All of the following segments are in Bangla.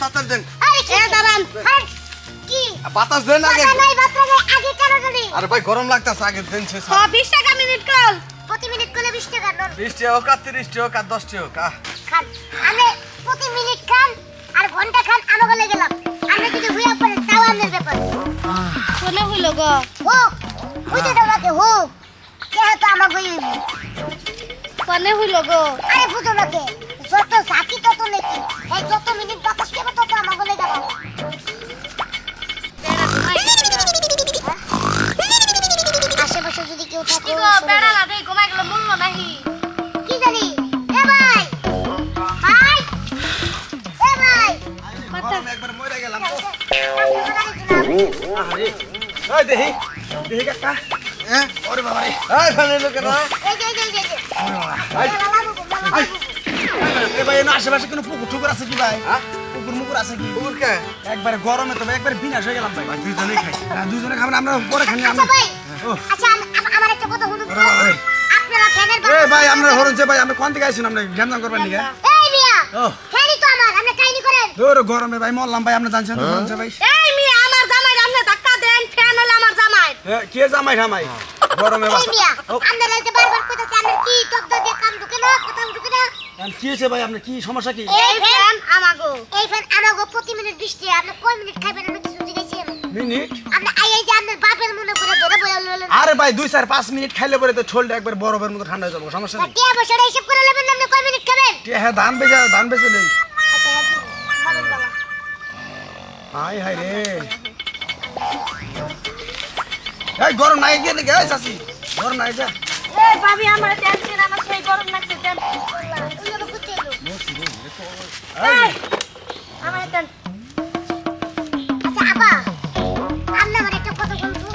তাড়াতাড়ি দেন। আরে কি দাঁড়ান কি বাতাস দেন আগে। নাই বাতাস আগে কেন জানি? আরে ভাই গরম লাগতাছে আগে দেন শেষ। 20 টাকা মিনিট কল। প্রতি মিনিট করলে 20 টাকা নন। 20 টাকা হোক 30 টাকা হোক 10 টাকা হোক। খান আমি প্রতি মিনিট খান আর ঘন্টা খান আমি বলে গেলাম। আমি যদি হুইয়া পড়ে তাও আমাদের ব্যাপার। কোনে হইলো গো? ও হইতে দাও নাকি হো? কে তো আমাকে হইল। কোনে হইলো গো? আরে বুঝো নাকি? যত ঝাঁকি তত নাকি। এই যত মিনিট বাতাস কেবে তত আমাকে বলে গেলাম। বেড়া ঘুমাই আশেপাশে যদি কেউ থাকে কি গো বেড়া না দেই ঘুমাই গেল মূল্য নাহি কি জানি এ ভাই ভাই এ ভাই গরম একবার মরে গেলাম তো। আরে এই দেখি দেখি কাকা। হ্যাঁ ওরে বাবা রে। এই ফেলে লোক না। এই এ ভাই এনে আশেপাশে কোনো পুকুর টুকুর আছে কি ভাই? হ্যাঁ পুকুর মুকুর আছে কি? কুকুর কে? একবারে গরমে তো ভাই একবারে বিনাশ হয়ে গেলাম ভাই। ভাই দুইজনেই খাই। দুজনে খাবেন আমরা পরে খানি আচ্ছা আমরা। ভাই ও আচ্ছা আমার একটা কথা শুনুন ওরে বাবা রে। আপনারা ফ্যানের এ ভাই আমরা হরনছে ভাই আমরা কোন থেকে আইছেন আমরা জ্ঞান করবেন নিকে? এই মিয়া ও ফ্যানই তো আমার আপনি কাহিনী করেন তোর গরমে ভাই মরলাম ভাই আমরা জানছেন তো হরনছে ভাই। এই মিয়া আমার জামাই আপনি ধাক্কা দেন ফ্যান হলো আমার জামাই কে জামাই ঠামাই? গরমে এই বাস। মিয়া আপনারা এই যে বারবার কইতাছেন আপনার কি টক দিয়ে কাম ঢুকে না কথা ঢুকে না কি হইছে ভাই আপনার কি সমস্যা কি? এই ফ্যান আমাগো প্রতি মিনিট 20 টাকা আপনি কয় মিনিট খাবেন আমি কিছু জিজ্ঞাসা মিনিট? আপনি এই যে আপনার বাপের মনে করে ধরে বলে আরে ভাই 2-4-5 মিনিট খাইলে পরে তো ঠোলটা একবার বরফের মতো ঠান্ডা হয়ে যাবে সমস্যা নেই। টিয়া বছর হিসাব করে নেবেন আপনি কয় মিনিট খাবেন হ্যাঁ ধান বেচে নেই। আচ্ছা বলেন বাবা হাই হাই রে এই গরম নাই গিয়ে নাকি এই চাচি গরম নাই যা এই ভাবি আমার টেনশন আমার সেই গরম লাগছে দেন ওই লোক কুচে লো এই আমার দেন আচ্ছা আপা আপনি আমার একটা কথা বলতো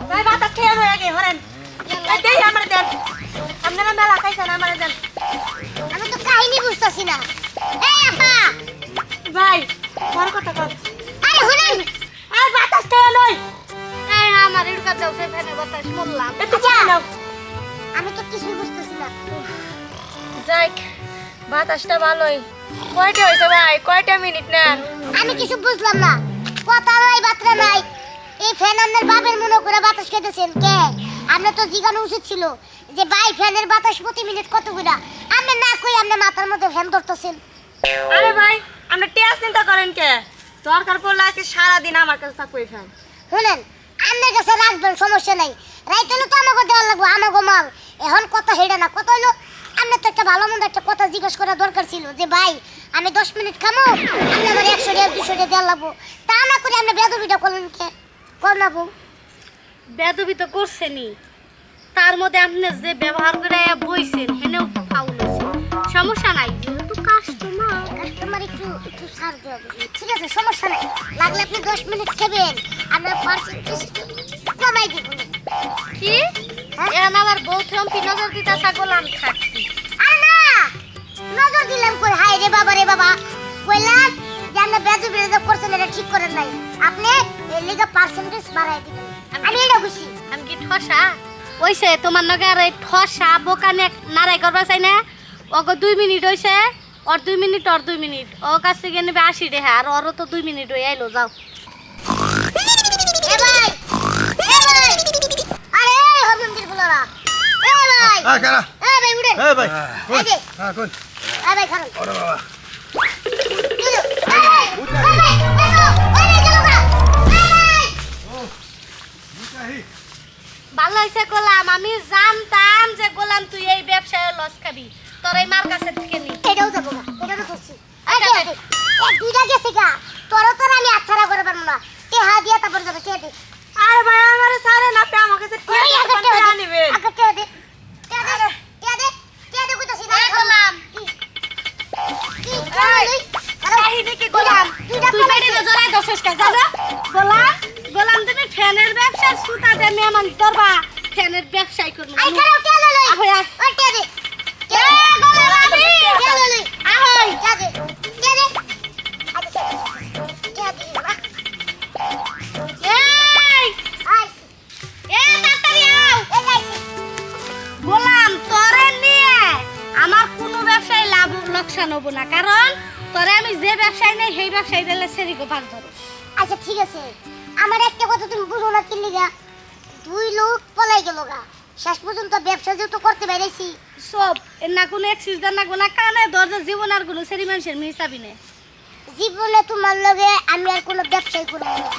ভাই বাতা খেয়ে হয়ে গে হরেন এই দেই আমার দেন আপনারা মেলা খাইছেন আমার দেন আমি তো কাহিনী বুঝতাছি না এই আপা ভাই বড় কথা কর আরে শুনেন আর বাতাস খেয়ে লই এই আমার এর কাছে উঠে ফেলে বাতাস বললাম একটু নাও আমি তো কিছু বুঝতেছি না যাক বাতাসটা ভালোই কয়টা হইছে ভাই কয়টা মিনিট নেন আমি কিছু বুঝলাম না কথা নাই বাত্রা নাই এই ফ্যান আপনার বাপের মনে করে বাতাস খেতেছেন কে আপনি তো জিগানো উচিত ছিল যে ভাই ফ্যানের বাতাস প্রতি মিনিট কত করে আপনি না কই আপনি মাথার মধ্যে ফ্যান ধরতেছেন আরে ভাই আপনি টেস্ট চিন্তা করেন কে দরকার পড়লে আজকে সারাদিন আমার কাছে থাকবে ফ্যান শুনেন আপনার কাছে রাখবেন সমস্যা নাই রাইট হলো তো আমাকে দেওয়া লাগবো আমাকে মাল এখন কথা হেডে না কথা হইলো আপনার তো একটা ভালো মন্দ একটা কথা জিজ্ঞেস করা দরকার ছিল যে ভাই আমি 10 মিনিট খামো আপনি আমার 100 টাকা 200 টাকা দেওয়া লাগবো তা না করে আপনি বেদবিটা করলেন কে কর না বউ বেদবি তো করছেনই তার মধ্যে আপনি যে ব্যবহার করে বইছেন হেনেও ফাউল হইছে সমস্যা নাই যেহেতু কাস্টমার একটু ছাড় দেওয়া ঠিক আছে সমস্যা নাই লাগলে আপনি 10 মিনিট খাবেন আপনার পার্সেন্টেজ কমাই দিব কি এখন আমার বউ থম্পি নজর দিতেছা গোলাম থাকছি আরে না নজর দিলাম কই হাই রে বাবা কইলাম যে আপনি বেদবি করছেন এটা ঠিক করেন নাই আপনি এর লিগা পার্সেন্টেজ বাড়াই দিবেন আমি এটা বুঝি আমি কি ঠসা ওইছে তোমার নগে আর এই ঠসা বোকানে নারাই করবা চাই না ওগো 2 মিনিট হইছে আর 2 মিনিট আর 2 মিনিট ও কাছ থেকে নেবে 80 টাকা আর ওরও তো 2 মিনিট হয়ে আইলো যাও এ ভাই আরে এই হবন্দির গুলোরা এ ভাই কারা এ ভাই উড়ে এ ভাই এই যে হ্যাঁ কোন এ ভাই খারাপ ওরে বাবা ভালো হইছে গোলাম আমি জানতাম যে গোলাম তুই এই ব্যবসায় লস খাবি তোর এই মার কাছে থেকে নি এটাও যাবো না এটাও করছি দুইটা গেছে গা তোর আমি আচ্ছারা করে পারবো না কে হা দিয়া তারপর যাবে কে দে আরে ভাই আমারে সারে না পে আমাকে কাছে ওই আগে কে দে আগে কে দে কইতাছি না গোলাম কি কাহিনী কি গোলাম তুই মেডিতে জড়াই দছস কা যা গোলাম তুমি ফ্যানের ব্যবসার সুতা দে মেহমান ধরবা ফ্যানের ব্যবসাই করব আই খারাপ কে লই আহই আয় ওই কে দে কে গোলাম আমি কে লই আহই কে দে আচ্ছা কে দে না এই আই তাড়াতাড়ি আও এই যাইছি গোলাম তোরে নিয়ে আমার কোনো ব্যবসায় লাভ লোকসান হবো না কারণ তোরে আমি যে ব্যবসায় নেই সেই ব্যবসায় দিলে সেরিকো ভাগ ধরো। আচ্ছা ঠিক আছে, আমার একটা কথা তুমি বুঝো না কি লিগা? 2 লোক পলাই গেল গা, শেষ পর্যন্ত ব্যবসা যেহেতু করতে পেরেছি। সব এর না কোনো এক্সিস না কোনো কানে দরজা জীবন আর কোনো সেরি মানুষের মিসাবি নেই। জীবনে তোমার লগে আমি আর কোনো ব্যবসায় করব না।